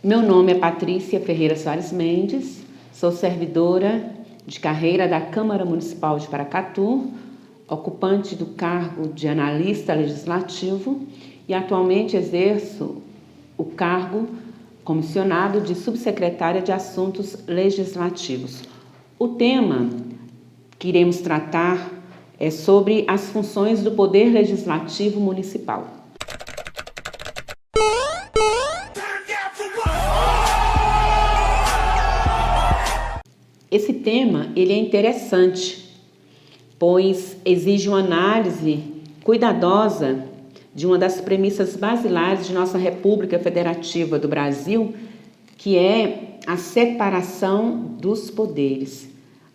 Meu nome é Patrícia Ferreira Soares Mendes, sou servidora de carreira da Câmara Municipal de Paracatu, ocupante do cargo de analista legislativo e atualmente exerço o cargo comissionado de subsecretária de Assuntos Legislativos. O tema que iremos tratar é sobre as funções do Poder Legislativo Municipal. Esse tema ele é interessante, pois exige uma análise cuidadosa de uma das premissas basilares de nossa República Federativa do Brasil, que é a separação dos poderes.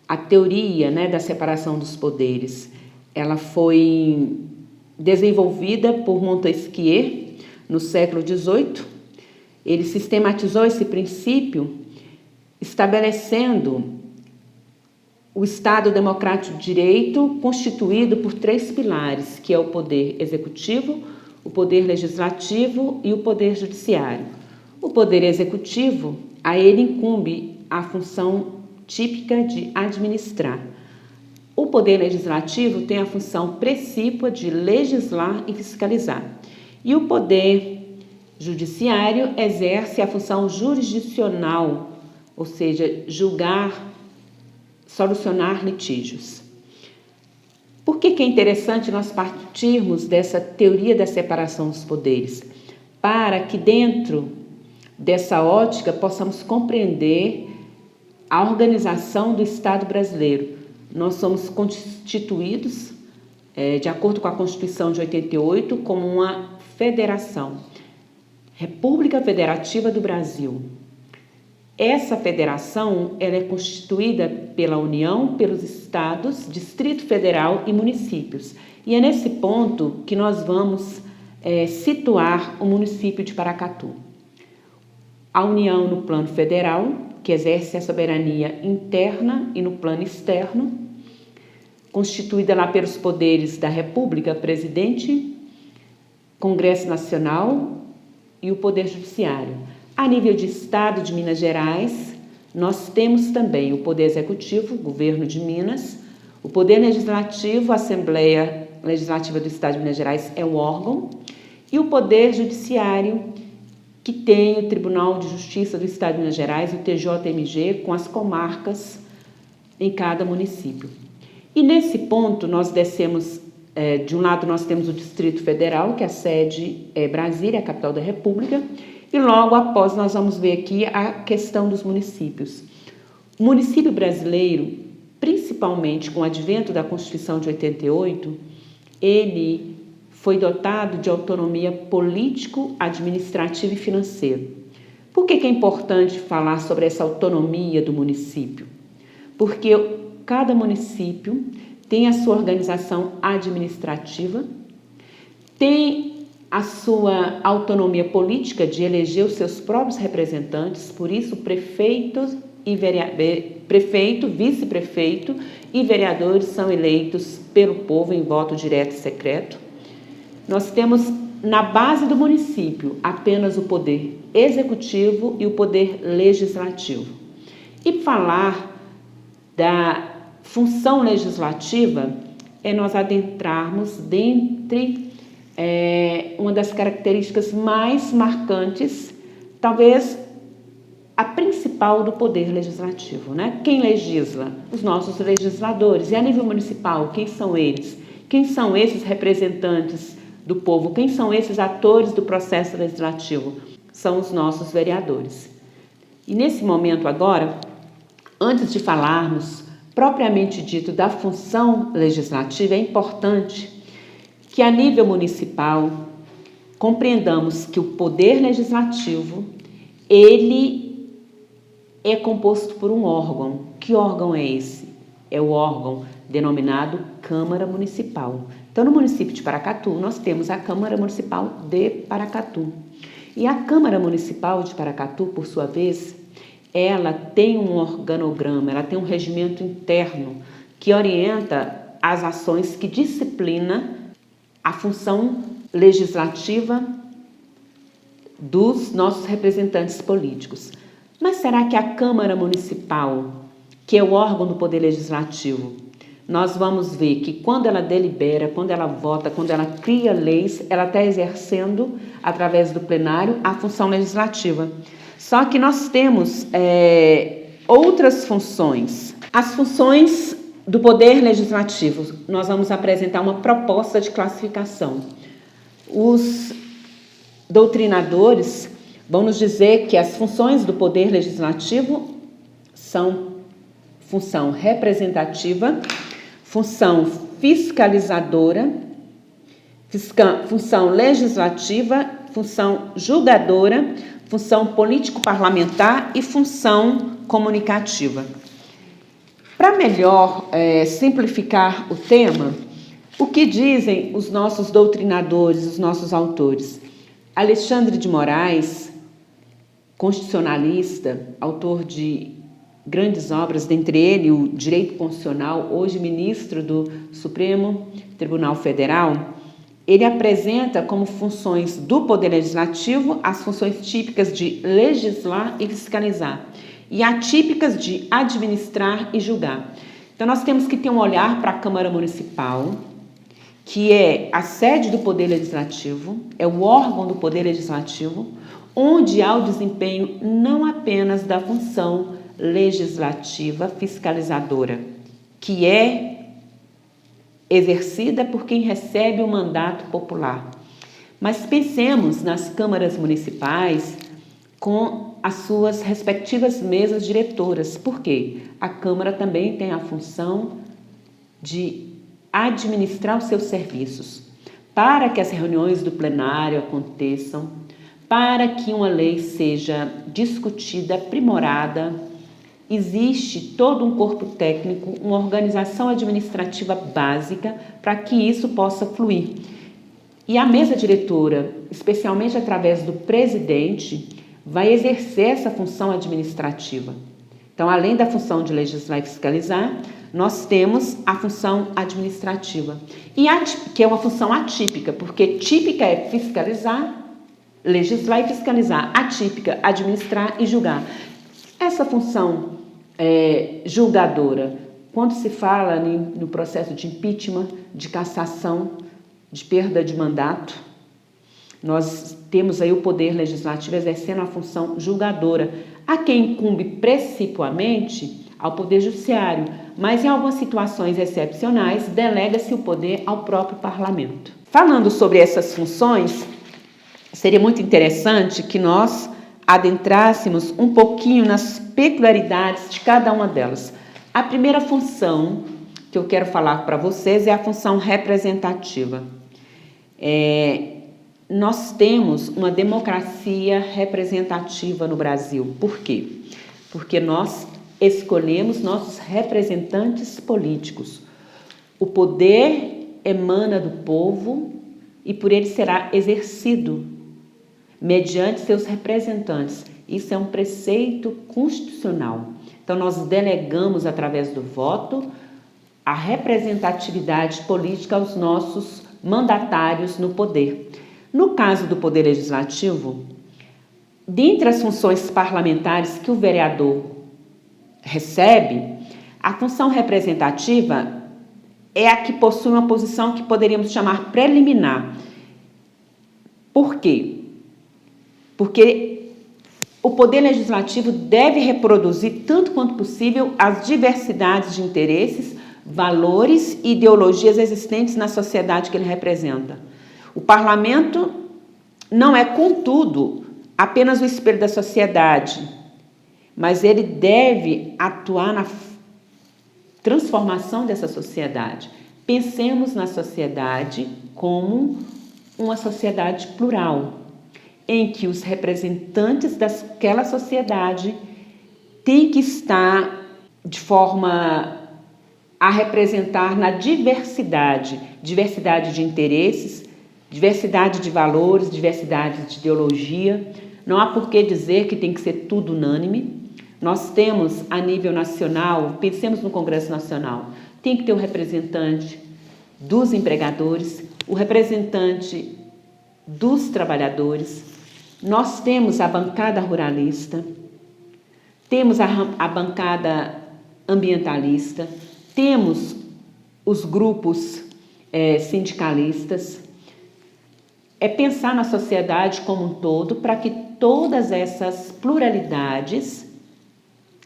A teoria, da separação dos poderes, ela foi desenvolvida por Montesquieu no século XVIII. Ele sistematizou esse princípio estabelecendo o Estado Democrático de Direito constituído por 3 pilares, que é o poder executivo, o poder legislativo e o poder judiciário. O poder executivo, a ele incumbe a função típica de administrar. O poder legislativo tem a função precípua de legislar e fiscalizar. E o poder judiciário exerce a função jurisdicional, ou seja, julgar, solucionar litígios. Por que é interessante nós partirmos dessa teoria da separação dos poderes? Para que dentro dessa ótica possamos compreender a organização do Estado brasileiro. Nós somos constituídos, de acordo com a Constituição de 88, como uma federação, República Federativa do Brasil. Essa federação ela é constituída pela União, pelos estados, Distrito Federal e municípios. E é nesse ponto que nós vamos situar o município de Paracatu. A União no plano federal, que exerce a soberania interna e no plano externo, constituída lá pelos poderes da República, Presidente, Congresso Nacional e o Poder Judiciário. A nível de Estado de Minas Gerais, nós temos também o Poder Executivo, Governo de Minas, o Poder Legislativo, a Assembleia Legislativa do Estado de Minas Gerais é o órgão, e o Poder Judiciário, que tem o Tribunal de Justiça do Estado de Minas Gerais, o TJMG, com as comarcas em cada município. E nesse ponto nós descemos, de um lado nós temos o Distrito Federal, que a sede é Brasília, a capital da República, e logo após nós vamos ver aqui a questão dos municípios. O município brasileiro, principalmente com o advento da Constituição de 88, ele foi dotado de autonomia político, administrativa e financeira. Por que é importante falar sobre essa autonomia do município? Porque cada município tem a sua organização administrativa, tem a sua autonomia política de eleger os seus próprios representantes, por isso prefeito, vice-prefeito e vereadores são eleitos pelo povo em voto direto e secreto. Nós temos na base do município apenas o poder executivo e o poder legislativo. E falar da função legislativa é nós adentrarmos dentre uma das características mais marcantes, talvez a principal do poder legislativo, Quem legisla? Os nossos legisladores. E a nível municipal, quem são eles? Quem são esses representantes do povo? Quem são esses atores do processo legislativo? São os nossos vereadores. E nesse momento agora, antes de falarmos propriamente dito da função legislativa, é importante que a nível municipal compreendamos que o poder legislativo, ele é composto por um órgão. Que órgão é esse? É o órgão denominado Câmara Municipal. Então, no município de Paracatu, nós temos a Câmara Municipal de Paracatu. E a Câmara Municipal de Paracatu, por sua vez, ela tem um organograma, ela tem um regimento interno que orienta as ações, que disciplina a função legislativa dos nossos representantes políticos. Mas será que a Câmara Municipal, que é o órgão do Poder Legislativo, nós vamos ver que quando ela delibera, quando ela vota, quando ela cria leis, ela está exercendo, através do plenário, a função legislativa. Só que nós temos outras funções. As funções do Poder Legislativo, nós vamos apresentar uma proposta de classificação. Os doutrinadores vão nos dizer que as funções do Poder Legislativo são função representativa, função fiscalizadora, função legislativa, função julgadora, função político-parlamentar e função comunicativa. Para melhor simplificar o tema, o que dizem os nossos doutrinadores, os nossos autores? Alexandre de Moraes, constitucionalista, autor de grandes obras, dentre ele o Direito Constitucional, hoje ministro do Supremo Tribunal Federal, ele apresenta como funções do Poder Legislativo as funções típicas de legislar e fiscalizar e atípicas de administrar e julgar. Então, nós temos que ter um olhar para a Câmara Municipal, que é a sede do Poder Legislativo, é o órgão do Poder Legislativo, onde há o desempenho não apenas da função legislativa fiscalizadora, que é exercida por quem recebe o mandato popular. Mas pensemos nas câmaras municipais com as suas respectivas mesas diretoras. Por quê? A Câmara também tem a função de administrar os seus serviços, para que as reuniões do plenário aconteçam, para que uma lei seja discutida, aprimorada. Existe todo um corpo técnico, uma organização administrativa básica para que isso possa fluir. E a mesa diretora, especialmente através do presidente, vai exercer essa função administrativa. Então, além da função de legislar e fiscalizar, nós temos a função administrativa, que é uma função atípica, porque típica é fiscalizar, legislar e fiscalizar, atípica, administrar e julgar. Essa função julgadora, quando se fala no processo de impeachment, de cassação, de perda de mandato, nós temos aí o Poder Legislativo exercendo a função julgadora, a quem incumbe principalmente ao Poder Judiciário, mas em algumas situações excepcionais delega-se o poder ao próprio Parlamento. Falando sobre essas funções, seria muito interessante que nós adentrássemos um pouquinho nas peculiaridades de cada uma delas. A primeira função que eu quero falar para vocês é a função representativa. Nós temos uma democracia representativa no Brasil. Por quê? Porque nós escolhemos nossos representantes políticos. O poder emana do povo e por ele será exercido mediante seus representantes. Isso é um preceito constitucional. Então, nós delegamos, através do voto, a representatividade política aos nossos mandatários no poder. No caso do Poder Legislativo, dentre as funções parlamentares que o vereador recebe, a função representativa é a que possui uma posição que poderíamos chamar preliminar. Por quê? Porque o Poder Legislativo deve reproduzir, tanto quanto possível, as diversidades de interesses, valores e ideologias existentes na sociedade que ele representa. O Parlamento não é, contudo, apenas o espelho da sociedade, mas ele deve atuar na transformação dessa sociedade. Pensemos na sociedade como uma sociedade plural, em que os representantes daquela sociedade têm que estar de forma a representar na diversidade de interesses, diversidade de valores, diversidade de ideologia. Não há por que dizer que tem que ser tudo unânime. Nós temos, a nível nacional, pensemos no Congresso Nacional, tem que ter o representante dos empregadores, o representante dos trabalhadores, Nós temos a bancada ruralista, temos a bancada ambientalista, temos os grupos sindicalistas. É pensar na sociedade como um todo para que todas essas pluralidades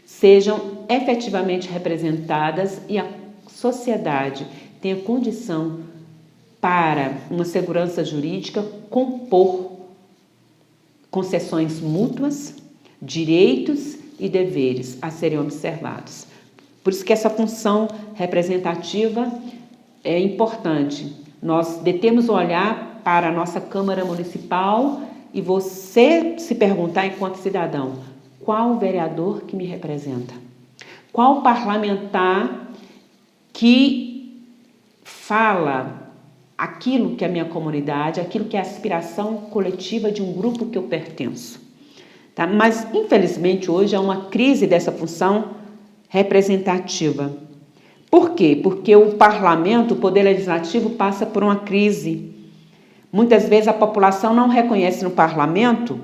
sejam efetivamente representadas e a sociedade tenha condição para uma segurança jurídica compor concessões mútuas, direitos e deveres a serem observados. Por isso que essa função representativa é importante. Nós detemos o olhar para a nossa Câmara Municipal e você se perguntar enquanto cidadão, qual o vereador que me representa? Qual parlamentar que fala aquilo que é a minha comunidade, aquilo que é a aspiração coletiva de um grupo que eu pertenço? Tá? Mas, infelizmente, hoje há uma crise dessa função representativa. Por quê? Porque o parlamento, o poder legislativo, passa por uma crise. Muitas vezes a população não reconhece no parlamento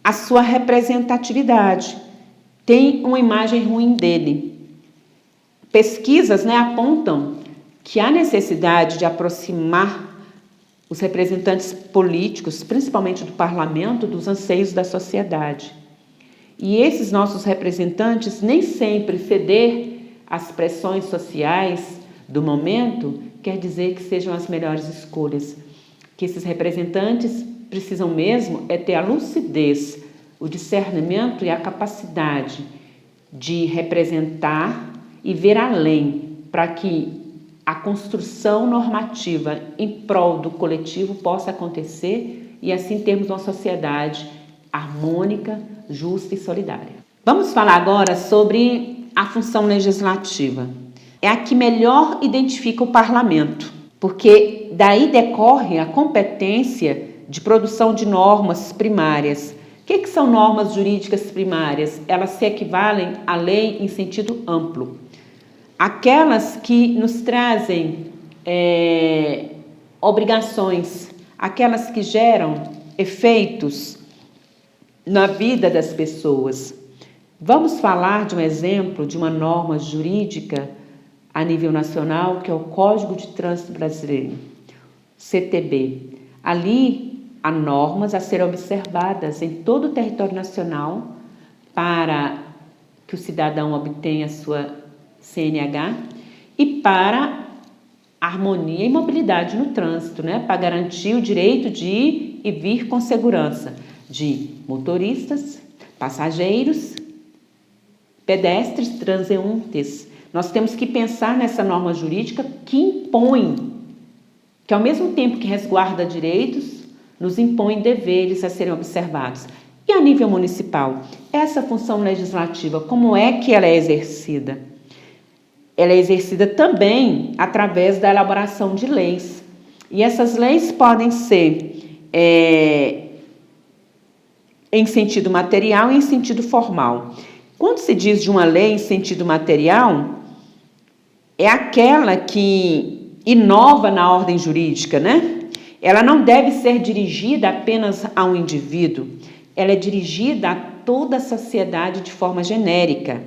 a sua representatividade, tem uma imagem ruim dele. Pesquisas, apontam que há necessidade de aproximar os representantes políticos, principalmente do parlamento, dos anseios da sociedade. E esses nossos representantes nem sempre ceder às pressões sociais do momento quer dizer que sejam as melhores escolhas. Que esses representantes precisam mesmo ter a lucidez, o discernimento e a capacidade de representar e ver além para que a construção normativa em prol do coletivo possa acontecer e assim termos uma sociedade harmônica, justa e solidária. Vamos falar agora sobre a função legislativa. É a que melhor identifica o parlamento, porque daí decorre a competência de produção de normas primárias. O que são normas jurídicas primárias? Elas se equivalem à lei em sentido amplo. Aquelas que nos trazem obrigações, aquelas que geram efeitos na vida das pessoas. Vamos falar de um exemplo de uma norma jurídica a nível nacional, que é o Código de Trânsito Brasileiro, CTB. Ali há normas a serem observadas em todo o território nacional para que o cidadão obtenha a sua CNH e para harmonia e mobilidade no trânsito, para garantir o direito de ir e vir com segurança de motoristas, passageiros, pedestres, transeuntes. Nós temos que pensar nessa norma jurídica que impõe, que ao mesmo tempo que resguarda direitos, nos impõe deveres a serem observados. E a nível municipal, essa função legislativa, como é que ela é exercida? Ela é exercida também através da elaboração de leis. E essas leis podem ser em sentido material e em sentido formal. Quando se diz de uma lei em sentido material, é aquela que inova na ordem jurídica, Ela não deve ser dirigida apenas a um indivíduo, ela é dirigida a toda a sociedade de forma genérica.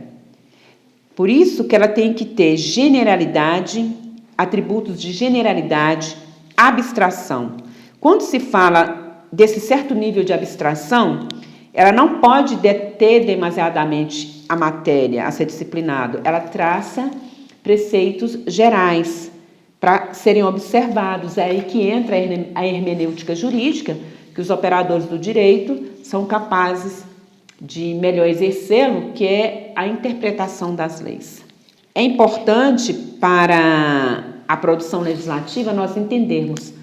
Por isso que ela tem que ter generalidade, atributos de generalidade, abstração. Quando se fala desse certo nível de abstração, ela não pode deter demasiadamente a matéria a ser disciplinado. Ela traça preceitos gerais para serem observados. É aí que entra a hermenêutica jurídica, que os operadores do direito são capazes de melhor exercê-lo, que é a interpretação das leis. É importante para a produção legislativa nós entendermos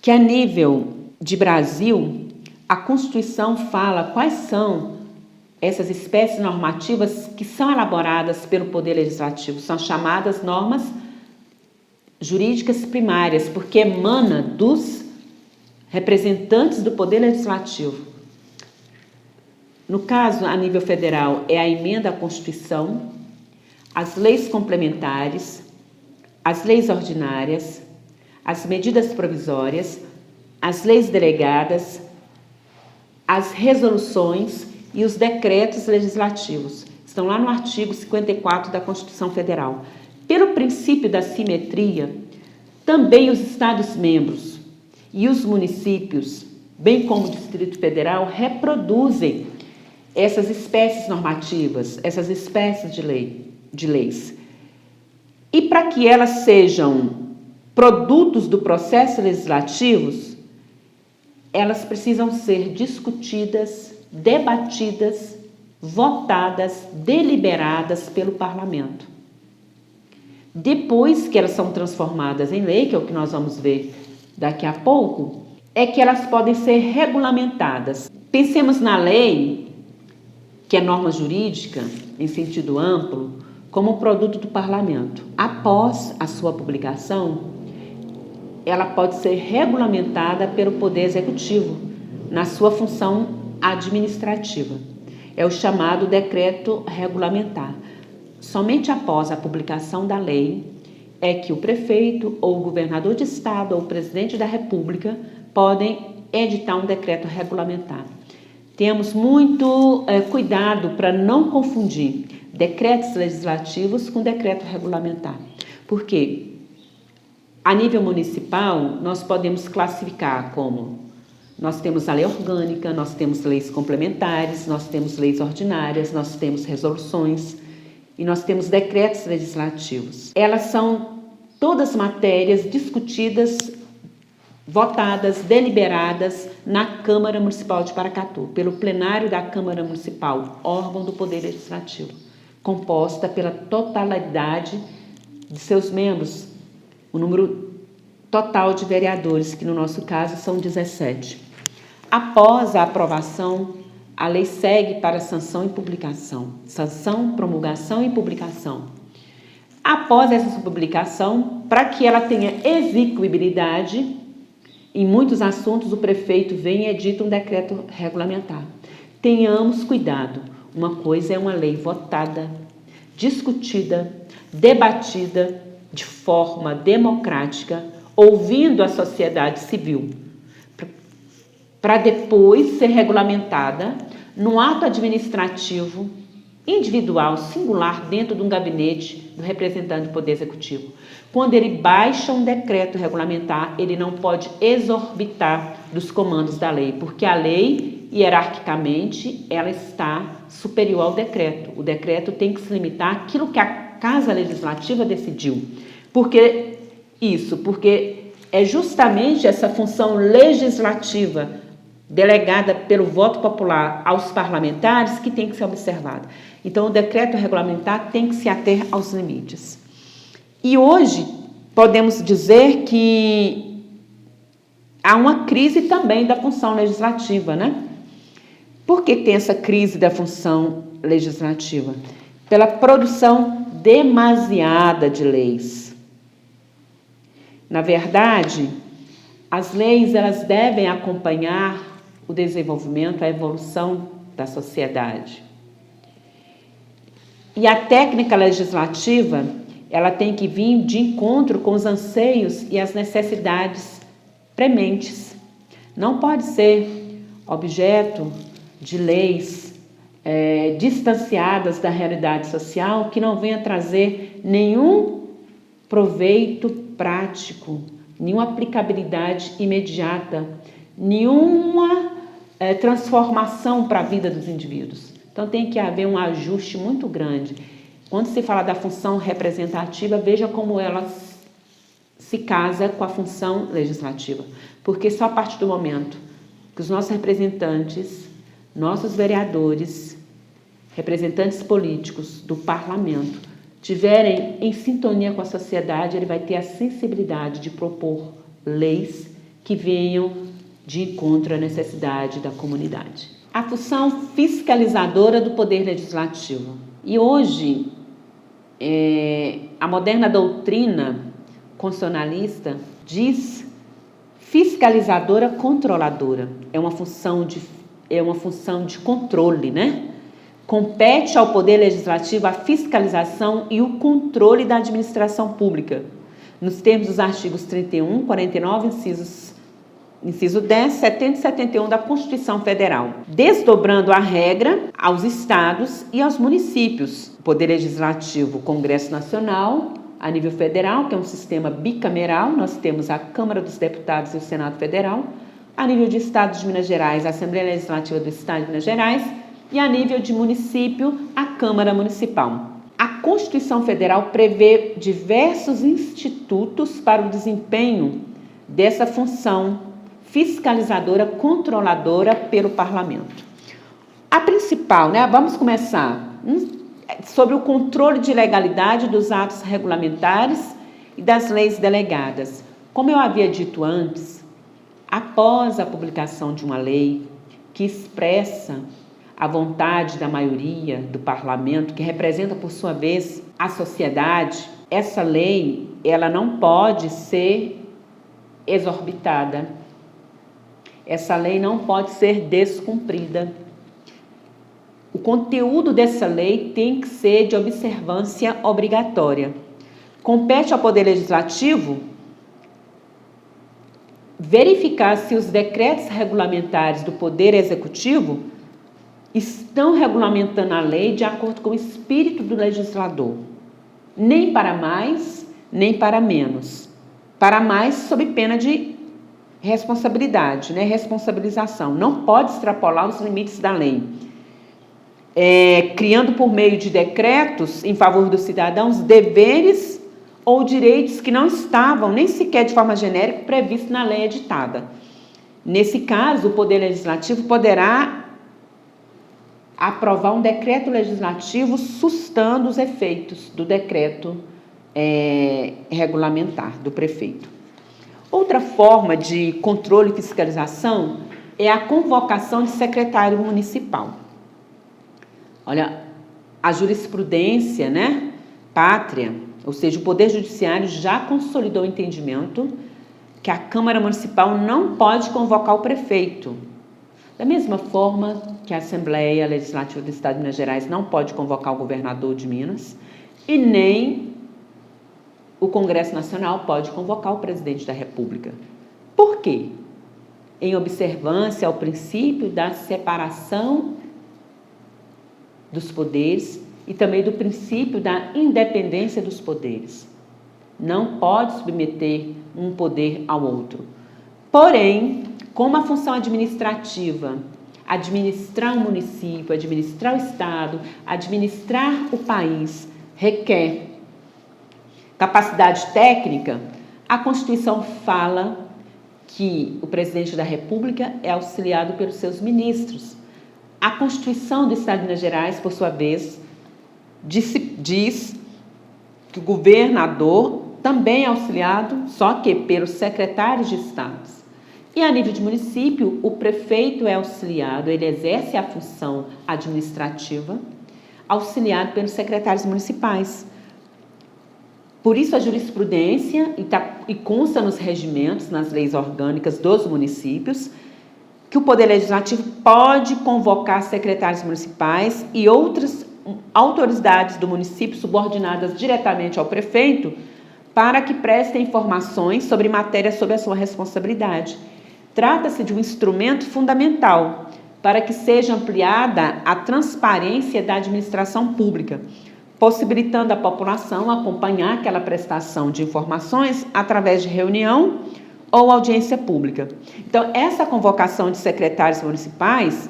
que a nível de Brasil, a Constituição fala quais são essas espécies normativas que são elaboradas pelo Poder Legislativo. São chamadas normas jurídicas primárias, porque emana dos representantes do Poder Legislativo. No caso, a nível federal, é a emenda à Constituição, as leis complementares, as leis ordinárias, as medidas provisórias, as leis delegadas, as resoluções e os decretos legislativos. Estão lá no artigo 54 da Constituição Federal. Pelo princípio da simetria, também os Estados-membros e os municípios, bem como o Distrito Federal, reproduzem essas espécies normativas, essas espécies de leis. E para que elas sejam produtos do processo legislativo, elas precisam ser discutidas, debatidas, votadas, deliberadas pelo parlamento. Depois que elas são transformadas em lei, que é o que nós vamos ver daqui a pouco, é que elas podem ser regulamentadas. Pensemos na lei, que é norma jurídica, em sentido amplo, como um produto do parlamento. Após a sua publicação, ela pode ser regulamentada pelo Poder Executivo, na sua função administrativa. É o chamado decreto regulamentar. Somente após a publicação da lei é que o prefeito ou o governador de estado ou o presidente da República podem editar um decreto regulamentar. Temos muito cuidado para não confundir decretos legislativos com decreto regulamentar. Por quê? A nível municipal, nós podemos classificar como nós temos a lei orgânica, nós temos leis complementares, nós temos leis ordinárias, nós temos resoluções e nós temos decretos legislativos. Elas são todas matérias discutidas, votadas, deliberadas na Câmara Municipal de Paracatu, pelo plenário da Câmara Municipal, órgão do Poder Legislativo, composta pela totalidade de seus membros, o número total de vereadores, que no nosso caso são 17. Após a aprovação, a lei segue para sanção e publicação. Sanção, promulgação e publicação. Após essa publicação, para que ela tenha execuibilidade, em muitos assuntos o prefeito vem e edita um decreto regulamentar. Tenhamos cuidado. Uma coisa é uma lei votada, discutida, debatida de forma democrática, ouvindo a sociedade civil, para depois ser regulamentada num ato administrativo individual, singular, dentro de um gabinete do representante do Poder Executivo. Quando ele baixa um decreto regulamentar, ele não pode exorbitar dos comandos da lei, porque a lei, hierarquicamente, ela está superior ao decreto. O decreto tem que se limitar àquilo que a Casa Legislativa decidiu. Porque é justamente essa função legislativa delegada pelo voto popular aos parlamentares que tem que ser observada. Então, o decreto regulamentar tem que se ater aos limites. E hoje, podemos dizer que há uma crise também da função legislativa, né? Por que tem essa crise da função legislativa? Pela produção demasiada de leis. Na verdade, as leis elas devem acompanhar o desenvolvimento, a evolução da sociedade. E a técnica legislativa, ela tem que vir de encontro com os anseios e as necessidades prementes. Não pode ser objeto de leis distanciadas da realidade social que não venha trazer nenhum proveito prático, nenhuma aplicabilidade imediata, nenhuma transformação para a vida dos indivíduos. Então tem que haver um ajuste muito grande. Quando se fala da função representativa, veja como ela se casa com a função legislativa. Porque só a partir do momento que os nossos representantes, nossos vereadores, representantes políticos do parlamento, tiverem em sintonia com a sociedade, ele vai ter a sensibilidade de propor leis que venham de encontro à necessidade da comunidade. A função fiscalizadora do Poder Legislativo. E hoje, a moderna doutrina constitucionalista diz fiscalizadora controladora. É uma função de controle, né? Compete ao Poder Legislativo a fiscalização e o controle da administração pública, nos termos dos artigos 31, 49, incisos inciso 10, 70 e 71 da Constituição Federal, desdobrando a regra aos estados e aos municípios. O Poder Legislativo, o Congresso Nacional, a nível federal, que é um sistema bicameral, nós temos a Câmara dos Deputados e o Senado Federal, a nível de Estado de Minas Gerais, a Assembleia Legislativa do Estado de Minas Gerais, e a nível de município, a Câmara Municipal. A Constituição Federal prevê diversos institutos para o desempenho dessa função fiscalizadora, controladora pelo Parlamento. A principal, vamos começar sobre o controle de legalidade dos atos regulamentares e das leis delegadas. Como eu havia dito antes, após a publicação de uma lei que expressa a vontade da maioria do parlamento, que representa, por sua vez, a sociedade, essa lei, ela não pode ser exorbitada. Essa lei não pode ser descumprida. O conteúdo dessa lei tem que ser de observância obrigatória. Compete ao Poder Legislativo verificar se os decretos regulamentares do Poder Executivo estão regulamentando a lei de acordo com o espírito do legislador. Nem para mais, nem para menos. Para mais, sob pena de responsabilidade, responsabilização. Não pode extrapolar os limites da lei. Criando por meio de decretos em favor dos cidadãos deveres ou direitos que não estavam nem sequer de forma genérica previstos na lei editada. Nesse caso, o Poder Legislativo poderá aprovar um decreto legislativo sustando os efeitos do decreto regulamentar do prefeito. Outra forma de controle e fiscalização é a convocação de secretário municipal. Olha, a jurisprudência, pátria, ou seja, o Poder Judiciário já consolidou o entendimento que a Câmara Municipal não pode convocar o prefeito. Da mesma forma que a Assembleia Legislativa do Estado de Minas Gerais não pode convocar o governador de Minas e nem o Congresso Nacional pode convocar o presidente da República. Por quê? Em observância ao princípio da separação dos poderes e também do princípio da independência dos poderes. Não pode submeter um poder ao outro. Porém, como a função administrativa, administrar o município, administrar o estado, administrar o país, requer capacidade técnica, a Constituição fala que o presidente da República é auxiliado pelos seus ministros. A Constituição do Estado de Minas Gerais, por sua vez, diz que o governador também é auxiliado, só que pelos secretários de estados. E a nível de município, o prefeito é auxiliado, ele exerce a função administrativa, auxiliado pelos secretários municipais. Por isso, a jurisprudência, e consta nos regimentos, nas leis orgânicas dos municípios, que o Poder Legislativo pode convocar secretários municipais e outras autoridades do município subordinadas diretamente ao prefeito para que prestem informações sobre matérias sob a sua responsabilidade. Trata-se de um instrumento fundamental para que seja ampliada a transparência da administração pública, possibilitando à população acompanhar aquela prestação de informações através de reunião ou audiência pública. Então, essa convocação de secretários municipais,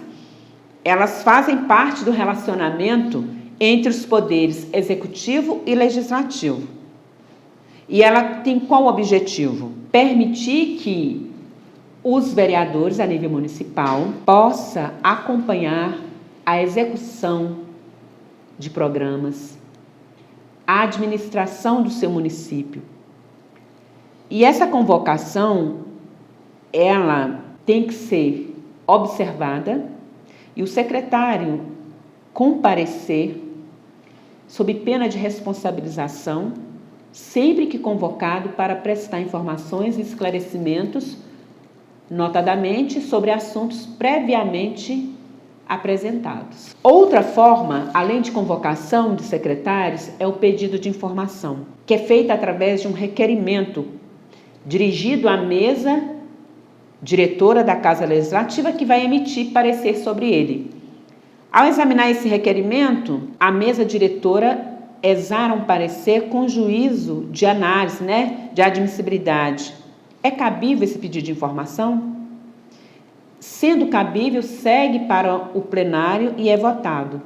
elas fazem parte do relacionamento entre os poderes executivo e legislativo. E ela tem qual objetivo? Permitir que os vereadores a nível municipal possam acompanhar a execução de programas, a administração do seu município. E essa convocação, ela tem que ser observada e o secretário comparecer sob pena de responsabilização, sempre que convocado para prestar informações e esclarecimentos, notadamente sobre assuntos previamente apresentados. Outra forma, além de convocação de secretários, é o pedido de informação, que é feito através de um requerimento dirigido à mesa diretora da Casa Legislativa, que vai emitir parecer sobre ele. Ao examinar esse requerimento, a mesa diretora exara um parecer com juízo de análise, de admissibilidade. É cabível esse pedido de informação? Sendo cabível, segue para o plenário e é votado.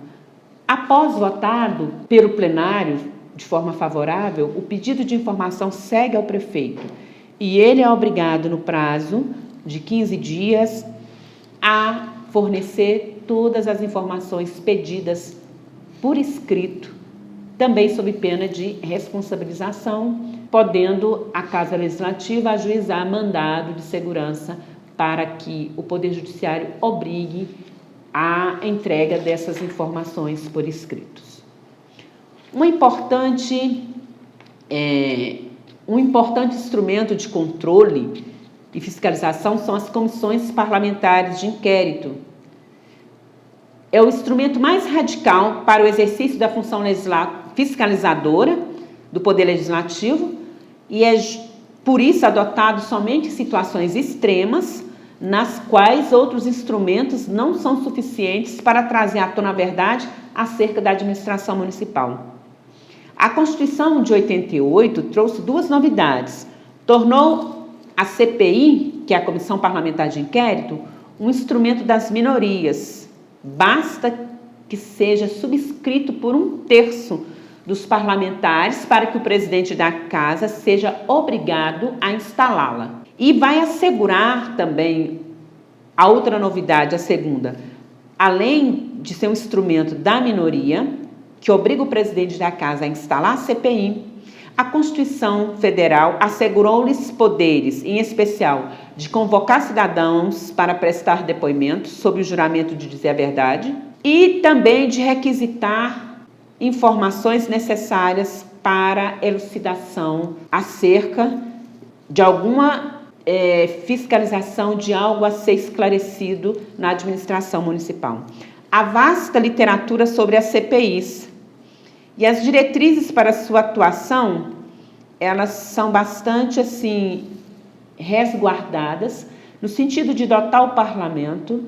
Após votado pelo plenário, de forma favorável, o pedido de informação segue ao prefeito e ele é obrigado, no prazo de 15 dias, a fornecer todas as informações pedidas por escrito, também sob pena de responsabilização, podendo a Casa Legislativa ajuizar mandado de segurança para que o Poder Judiciário obrigue a entrega dessas informações por escritos. Um importante instrumento de controle e fiscalização são as comissões parlamentares de inquérito. É o instrumento mais radical para o exercício da função fiscalizadora do Poder Legislativo e é por isso adotado somente em situações extremas, nas quais outros instrumentos não são suficientes para trazer à tona a verdade acerca da administração municipal. A Constituição de 88 trouxe duas novidades. Tornou a CPI, que é a Comissão Parlamentar de Inquérito, um instrumento das minorias. Basta que seja subscrito por 1/3 dos parlamentares para que o presidente da Casa seja obrigado a instalá-la. E vai assegurar também a outra novidade, a segunda, além de ser um instrumento da minoria, que obriga o presidente da Casa a instalar a CPI, a Constituição Federal assegurou-lhes poderes, em especial, de convocar cidadãos para prestar depoimentos sob o juramento de dizer a verdade e também de requisitar informações necessárias para elucidação acerca de alguma fiscalização de algo a ser esclarecido na administração municipal. A vasta literatura sobre as CPIs e as diretrizes para sua atuação, elas são bastante resguardadas no sentido de dotar o parlamento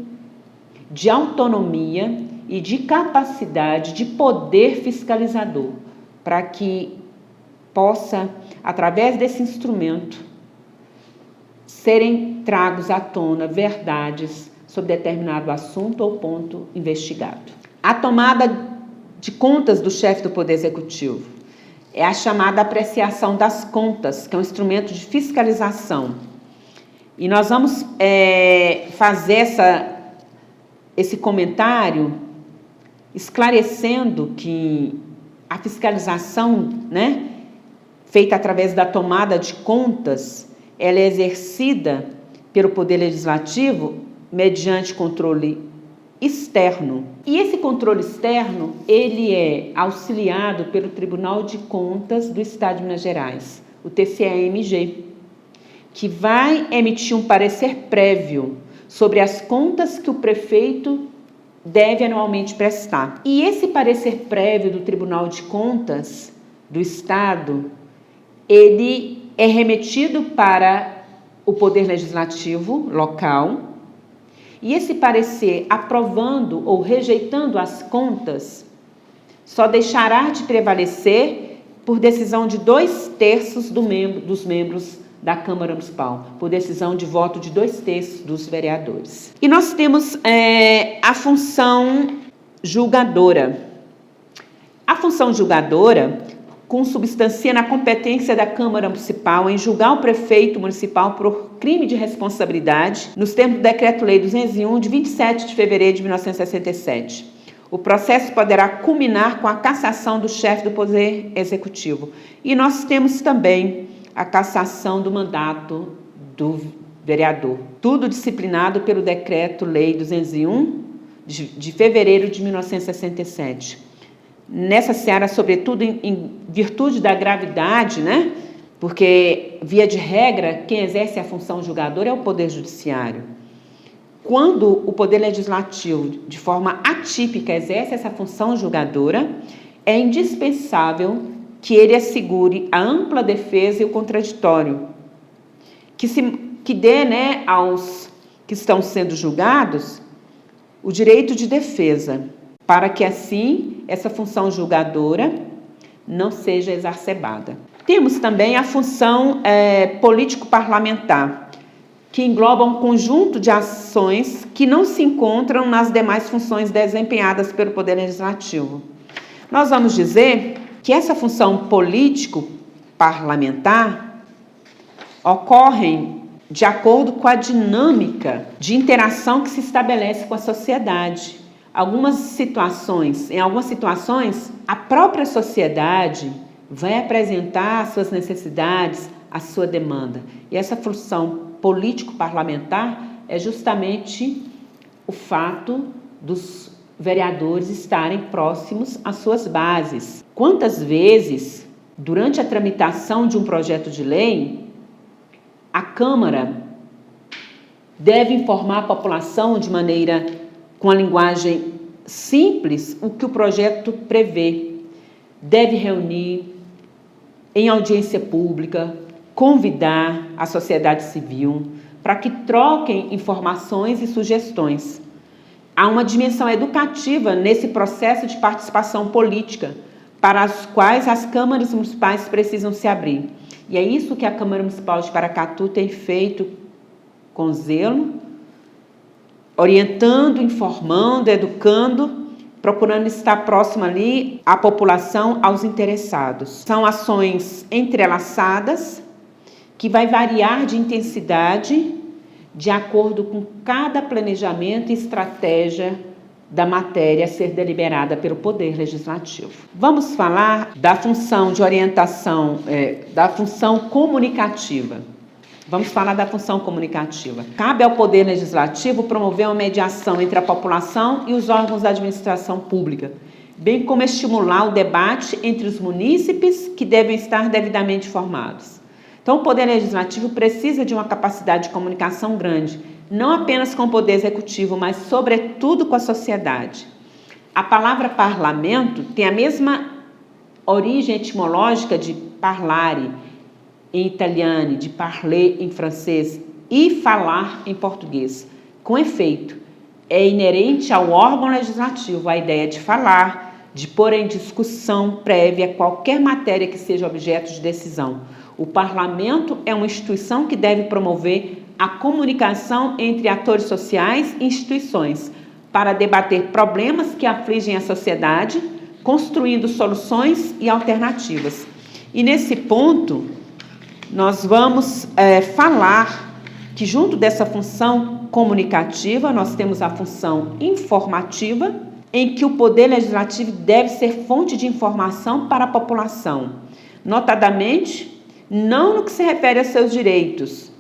de autonomia e de capacidade de poder fiscalizador, para que possa, através desse instrumento, serem tragos à tona verdades sobre determinado assunto ou ponto investigado. A tomada de contas do chefe do Poder Executivo é a chamada apreciação das contas, que é um instrumento de fiscalização. E nós vamos fazer esse comentário esclarecendo que a fiscalização, feita através da tomada de contas, ela é exercida pelo Poder Legislativo mediante controle externo. E esse controle externo, ele é auxiliado pelo Tribunal de Contas do Estado de Minas Gerais, o TCE-MG, que vai emitir um parecer prévio sobre as contas que o prefeito deve anualmente prestar. E esse parecer prévio do Tribunal de Contas do Estado, ele é remetido para o Poder Legislativo local e esse parecer, aprovando ou rejeitando as contas, só deixará de prevalecer por decisão de 2/3 dos membros da Câmara Municipal, por decisão de voto de 2/3 dos vereadores. E nós temos a função julgadora. A função julgadora consubstancia na competência da Câmara Municipal em julgar o prefeito municipal por crime de responsabilidade, nos termos do Decreto-Lei 201, de 27 de fevereiro de 1967. O processo poderá culminar com a cassação do chefe do Poder Executivo. E nós temos também a cassação do mandato do vereador. Tudo disciplinado pelo Decreto-Lei 201, de fevereiro de 1967. Nessa seara, sobretudo em virtude da gravidade, porque, via de regra, quem exerce a função julgadora é o Poder Judiciário. Quando o Poder Legislativo, de forma atípica, exerce essa função julgadora, é indispensável que ele assegure a ampla defesa e o contraditório, que que dê, né, aos que estão sendo julgados o direito de defesa, para que assim essa função julgadora não seja exacerbada. Temos também a função político-parlamentar, que engloba um conjunto de ações que não se encontram nas demais funções desempenhadas pelo Poder Legislativo. Nós vamos dizer que essa função político-parlamentar ocorre de acordo com a dinâmica de interação que se estabelece com a sociedade. Em algumas situações, a própria sociedade vai apresentar as suas necessidades, a sua demanda. E essa função político-parlamentar é justamente o fato dos vereadores estarem próximos às suas bases. Quantas vezes, durante a tramitação de um projeto de lei, a Câmara deve informar a população de maneira, com a linguagem simples, o que o projeto prevê. Deve reunir em audiência pública, convidar a sociedade civil para que troquem informações e sugestões. Há uma dimensão educativa nesse processo de participação política, para as quais as câmaras municipais precisam se abrir. E é isso que a Câmara Municipal de Paracatu tem feito com zelo, orientando, informando, educando, procurando estar próximo ali à população, aos interessados. São ações entrelaçadas, que vai variar de intensidade de acordo com cada planejamento e estratégia da matéria a ser deliberada pelo Poder Legislativo. Vamos falar da função de orientação, da função comunicativa. Vamos falar da função comunicativa. Cabe ao Poder Legislativo promover uma mediação entre a população e os órgãos da administração pública, bem como estimular o debate entre os munícipes que devem estar devidamente informados. Então, o Poder Legislativo precisa de uma capacidade de comunicação grande, não apenas com o Poder Executivo, mas, sobretudo, com a sociedade. A palavra parlamento tem a mesma origem etimológica de parlare em italiano, de parler em francês e falar em português. Com efeito, é inerente ao órgão legislativo a ideia de falar, de pôr em discussão prévia qualquer matéria que seja objeto de decisão. O parlamento é uma instituição que deve promover a comunicação entre atores sociais e instituições para debater problemas que afligem a sociedade, construindo soluções e alternativas. E nesse ponto, nós vamos falar que junto dessa função comunicativa, nós temos a função informativa, em que o Poder Legislativo deve ser fonte de informação para a população, notadamente, não no que se refere aos seus direitos,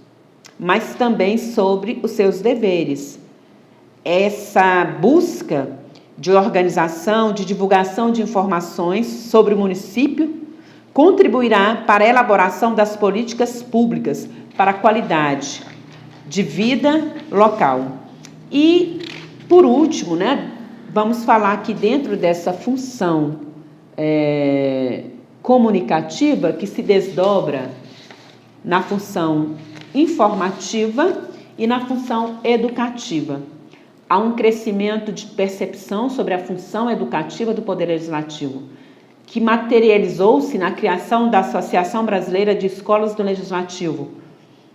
mas também sobre os seus deveres. Essa busca de organização, de divulgação de informações sobre o município contribuirá para a elaboração das políticas públicas para a qualidade de vida local. E, por último, vamos falar que dentro dessa função comunicativa, que se desdobra na função informativa e na função educativa. Há um crescimento de percepção sobre a função educativa do Poder Legislativo, que materializou-se na criação da Associação Brasileira de Escolas do Legislativo,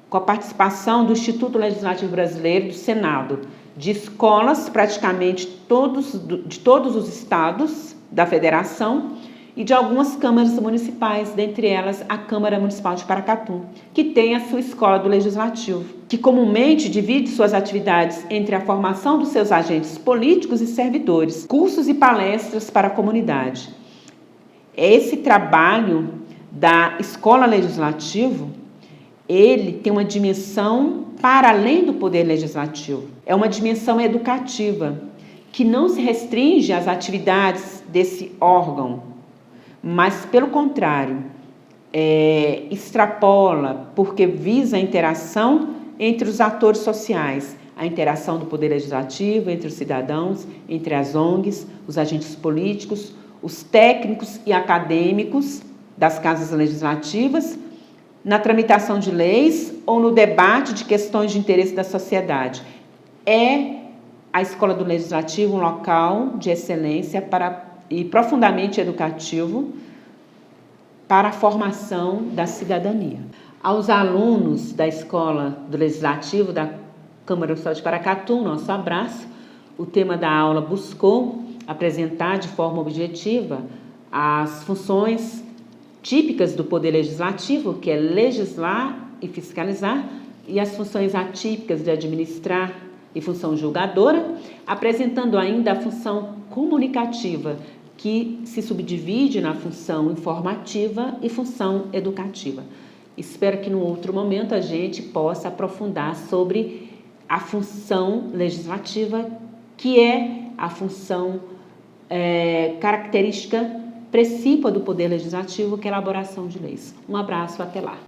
com a participação do Instituto Legislativo Brasileiro, do Senado, de escolas praticamente de todos os estados da Federação e de algumas câmaras municipais, dentre elas a Câmara Municipal de Paracatu, que tem a sua escola do Legislativo, que comumente divide suas atividades entre a formação dos seus agentes políticos e servidores, cursos e palestras para a comunidade. Esse trabalho da escola legislativa, ele tem uma dimensão para além do Poder Legislativo. É uma dimensão educativa, que não se restringe às atividades desse órgão, mas, pelo contrário, extrapola, porque visa a interação entre os atores sociais, a interação do Poder Legislativo entre os cidadãos, entre as ONGs, os agentes políticos, os técnicos e acadêmicos das casas legislativas, na tramitação de leis ou no debate de questões de interesse da sociedade. É a Escola do Legislativo um local de excelência e profundamente educativo para a formação da cidadania. Aos alunos da Escola do Legislativo da Câmara Municipal de Paracatu, nosso abraço. O tema da aula buscou apresentar de forma objetiva as funções típicas do Poder Legislativo, que é legislar e fiscalizar, e as funções atípicas de administrar e função julgadora, apresentando ainda a função comunicativa, que se subdivide na função informativa e função educativa. Espero que, num outro momento, a gente possa aprofundar sobre a função legislativa, que é a função característica principal do Poder Legislativo, que é a elaboração de leis. Um abraço, até lá.